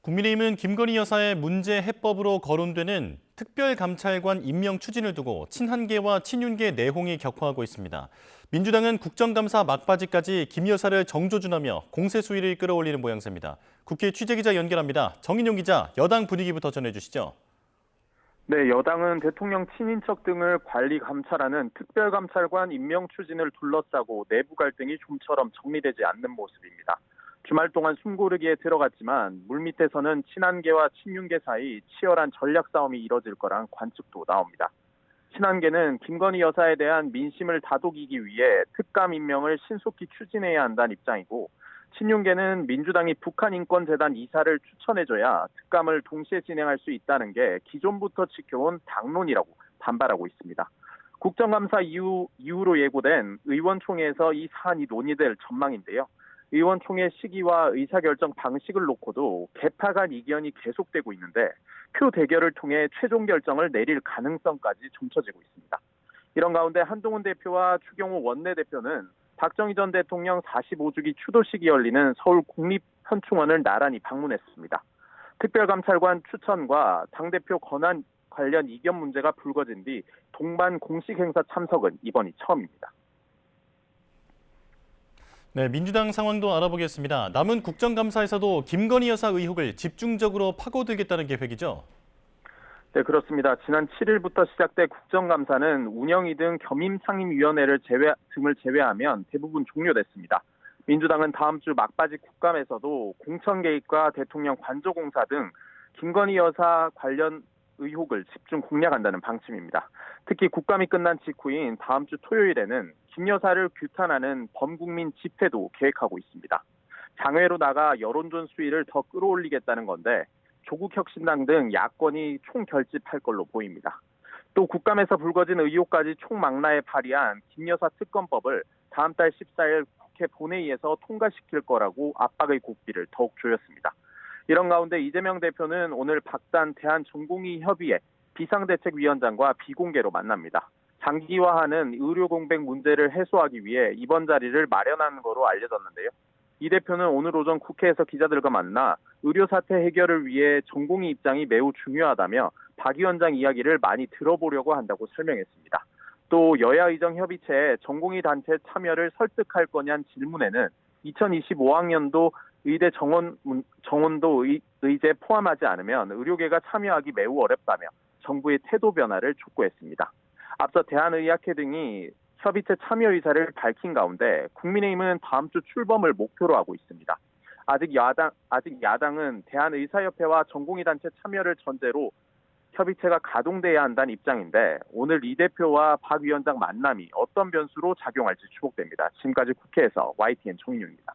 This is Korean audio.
국민의힘은 김건희 여사의 문제 해법으로 거론되는 특별감찰관 임명 추진을 두고 친한계와 친윤계 내홍이 격화하고 있습니다. 민주당은 국정감사 막바지까지 김 여사를 정조준하며 공세 수위를 끌어올리는 모양새입니다. 국회 취재기자 연결합니다. 정인용 기자, 여당 분위기부터 전해주시죠. 네, 여당은 대통령 친인척 등을 관리 감찰하는 특별감찰관 임명 추진을 둘러싸고 내부 갈등이 좀처럼 정리되지 않는 모습입니다. 주말 동안 숨고르기에 들어갔지만 물밑에서는 친한계와 친윤계 사이 치열한 전략 싸움이 이뤄질 거란 관측도 나옵니다. 친한계는 김건희 여사에 대한 민심을 다독이기 위해 특감 임명을 신속히 추진해야 한다는 입장이고, 친윤계는 민주당이 북한인권재단 이사를 추천해줘야 특감을 동시에 진행할 수 있다는 게 기존부터 지켜온 당론이라고 반발하고 있습니다. 국정감사 이후로 예고된 의원총회에서 이 사안이 논의될 전망인데요. 의원총회 시기와 의사결정 방식을 놓고도 개파 간 이견이 계속되고 있는데 표 대결을 통해 최종 결정을 내릴 가능성까지 점쳐지고 있습니다. 이런 가운데 한동훈 대표와 추경호 원내대표는 박정희 전 대통령 45주기 추도식이 열리는 서울 국립현충원을 나란히 방문했습니다. 특별감찰관 추천과 당대표 권한 관련 이견 문제가 불거진 뒤 동반 공식 행사 참석은 이번이 처음입니다. 네, 민주당 상황도 알아보겠습니다. 남은 국정감사에서도 김건희 여사 의혹을 집중적으로 파고들겠다는 계획이죠? 네, 그렇습니다. 지난 7일부터 시작된 국정감사는 운영위 등 겸임상임위원회를 제외하면 대부분 종료됐습니다. 민주당은 다음 주 막바지 국감에서도 공천 개입과 대통령 관저공사 등 김건희 여사 관련 의혹을 집중 공략한다는 방침입니다. 특히 국감이 끝난 직후인 다음 주 토요일에는 김 여사를 규탄하는 범국민 집회도 계획하고 있습니다. 장외로 나가 여론전 수위를 더 끌어올리겠다는 건데 조국혁신당 등 야권이 총결집할 걸로 보입니다. 또 국감에서 불거진 의혹까지 총망라에 발의한 김 여사 특검법을 다음 달 14일 국회 본회의에서 통과시킬 거라고 압박의 고삐를 더욱 조였습니다. 이런 가운데 이재명 대표는 오늘 박단 대한전공의협의회 비상대책위원장과 비공개로 만납니다. 장기화하는 의료 공백 문제를 해소하기 위해 이번 자리를 마련한 거로 알려졌는데요. 이 대표는 오늘 오전 국회에서 기자들과 만나 의료 사태 해결을 위해 전공의 입장이 매우 중요하다며 박 위원장 이야기를 많이 들어보려고 한다고 설명했습니다. 또 여야 의정 협의체에 전공의 단체 참여를 설득할 거냐는 질문에는 2025학년도 의대 정원도 의제 포함하지 않으면 의료계가 참여하기 매우 어렵다며 정부의 태도 변화를 촉구했습니다. 앞서 대한의학회 등이 협의체 참여 의사를 밝힌 가운데 국민의힘은 다음 주 출범을 목표로 하고 있습니다. 아직 야당은 대한의사협회와 전공의 단체 참여를 전제로 협의체가 가동돼야 한다는 입장인데 오늘 이 대표와 박 위원장 만남이 어떤 변수로 작용할지 주목됩니다. 지금까지 국회에서 YTN 정인용입니다.